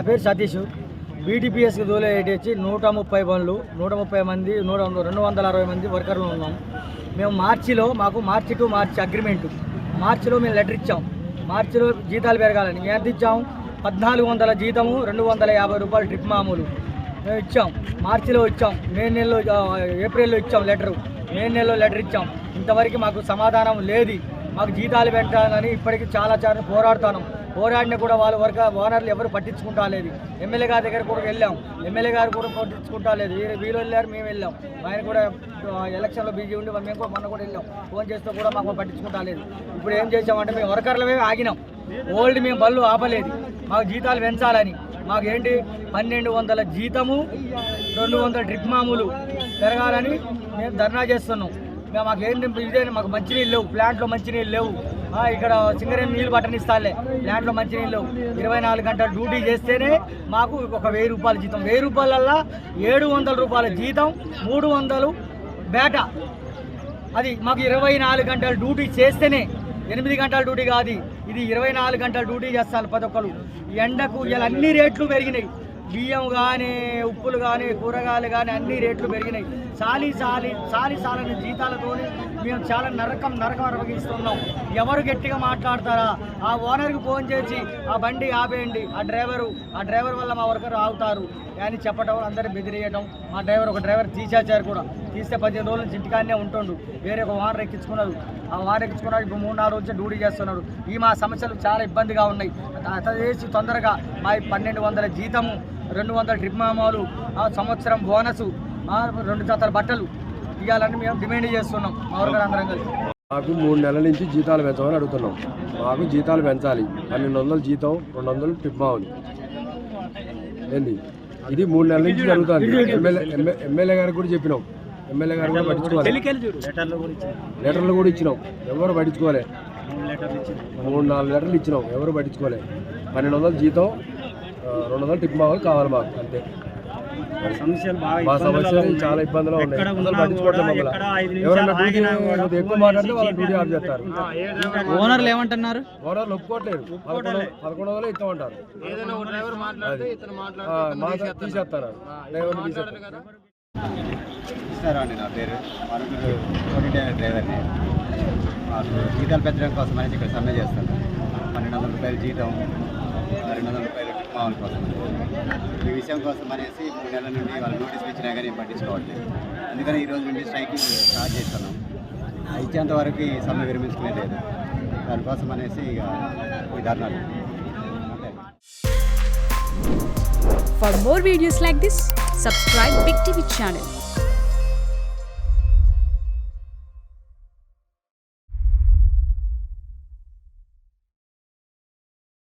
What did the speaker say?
పేరు సతీష్. బీటీపీఎస్కి వచ్చి 130 బండ్లు, 130 మంది, 260 మంది వర్కర్లు ఉన్నాం. మేము మాకు మార్చి టు మార్చి అగ్రిమెంటు. మార్చిలో మేము లెటర్ ఇచ్చాం, మార్చిలో జీతాలు పెరగాలని. మేము ఎంత ఇచ్చాం? 1400 జీతము, 250 రూపాయలు ట్రిప్ మామూలు మేము ఇచ్చాం. మార్చిలో ఇచ్చాం, ఏప్రిల్లో ఇచ్చాం లెటరు, మే నెలలో లెటర్ ఇచ్చాం. ఇంతవరకు మాకు సమాధానం లేదు. మాకు జీతాలు పెట్టాలని ఇప్పటికీ చాలా పోరాడినా కూడా వాళ్ళు ఓనర్లు ఎవరు పట్టించుకుంటా లేదు. ఎమ్మెల్యే గారి దగ్గర కూడా వెళ్ళాం, ఎమ్మెల్యే గారు కూడా పట్టించుకుంటా లేదు. వీళ్ళు వెళ్ళారు, మేము వెళ్ళాం. ఆయన కూడా ఎలక్షన్లో బిజీ ఉండి మేము కూడా మొన్న కూడా వెళ్ళాం. ఫోన్ చేస్తే కూడా మాకు పట్టించుకుంటా లేదు. ఇప్పుడు ఏం చేసామంటే మేము వర్కర్లమే ఆగినాం. ఓల్డ్ మేము బళ్ళు ఆపలేదు. మాకు జీతాలు పెంచాలని. మాకేంటి 1200 జీతము, 200 ట్రిప్ మామూలు పెరగాలని మేము ధర్నా చేస్తున్నాం. మాకేంటి ఇదే, మాకు మంచినీళ్ళు లేవు, ప్లాంట్లో మంచినీళ్ళు లేవు. ఇక్కడ సింగరేణి నీళ్ళు బట్టనిస్తాలే, ప్లాంట్లో మంచినీళ్ళు లేవు. 24 గంటలు డ్యూటీ చేస్తేనే మాకు ఒక 1000 రూపాయల జీతం. 1000 రూపాయలల్లా 700 రూపాయల జీతం, 300 బేట. అది మాకు 24 గంటలు డ్యూటీ చేస్తేనే, 8 గంటల డ్యూటీ కాదు ఇది, 24 గంటల డ్యూటీ చేస్తారు ప్రతి ఒక్కరు. ఎండకు ఇలా అన్ని రేట్లు పెరిగినాయి. బియ్యం కానీ, ఉప్పులు కానీ, కూరగాయలు కానీ అన్ని రేట్లు పెరిగినాయి. సాలని జీతాలతో మేము చాలా నరకం అనుభవిస్తున్నాం. ఎవరు గట్టిగా మాట్లాడతారా? ఆ ఓనర్కి ఫోన్ చేసి ఆ బండి ఆపేయండి, ఆ డ్రైవర్ వల్ల మా వర్కర్ ఆగుతారు అని చెప్పడం, అందరూ బెదిరియడం. ఒక డ్రైవర్ తీసేశారు కూడా. తీస్తే 15 రోజుల నుంచి ఇంటికాడనే ఉంటుండు. వేరే ఒక ఓనర్ ఎక్కించుకున్నారు. ఆ ఓనర్ ఎక్కించుకున్నాడు. ఇప్పుడు 3-4 రోజులు డ్యూటీ చేస్తున్నాడు. మా సమస్యలు చాలా ఇబ్బందిగా ఉన్నాయి. అతను చేసి తొందరగా మా 1200 జీతము, 200 ట్రిప్ మామూలు, సంవత్సరం బోనసు, 2 జతల బట్టలు ఇవ్వాలని మేము డిమాండ్ చేస్తున్నాం. మా వర్కర్ అందరం కలిసి మాకు 3 నెలల నుంచి జీతాలు పెంచమని అడుగుతున్నాం. మాకు జీతాలు పెంచాలి. 1200 జీతం, 200 ట్రిప్ మామూలు ఏంది ఇది 3 నెలల నుంచి జరుగుతుంది. ఎమ్మెల్యే గారికి కూడా చెప్పినాం. ఎమ్మెల్యే గారు కూడా పట్టించుకోవాలి. లెటర్లు కూడా ఇచ్చినాం, ఎవరు పట్టించుకోలే. 3-4 లెటర్లు ఇచ్చినాం, ఎవరు పట్టించుకోలే. 1200 జీతం, 200 టిప్ మామూలు కావాలి మాకు, అంతే. మా సమస్యలు చాలా ఇబ్బందులు ఉన్నాయి. అసలు పట్టించుకోవట్లేదు. ఎవరైనా డ్యూటీ ఎక్కువ మాట్లాడితే వాళ్ళు డ్యూటీ ఆఫ్ చేస్తారు. ఓనర్లు ఏమంటున్నారు? ఓనర్లు ఒప్పుకోవట్లేదు. 1100 ఇస్తామంటారు. తీసేస్తారు. అండి, నా పేరు మరుగురు డ్రైవర్ని. మాకు జీతాలు పెంచడం కోసం అనేసి ఇక్కడ సమ్మె చేస్తాను. 1200 రూపాయలు జీతం, 200 రూపాయలు మామూలు కోసం. ఈ విషయం కోసం అనేసి 3 నెలల నుండి వాళ్ళు నోటీసులు ఇచ్చినా కానీ పట్టించుకోవట్లేదు. అందుకని ఈరోజు నుండి స్ట్రైకింగ్ స్టార్ట్ చేస్తున్నాం. ఇచ్చేంత వరకు ఈ సమ్మె విరమించుకునే లేదు. దానికోసం అనేసి ఇక ఈ ధర్నాలు. For more videos like this, subscribe Big TV channel.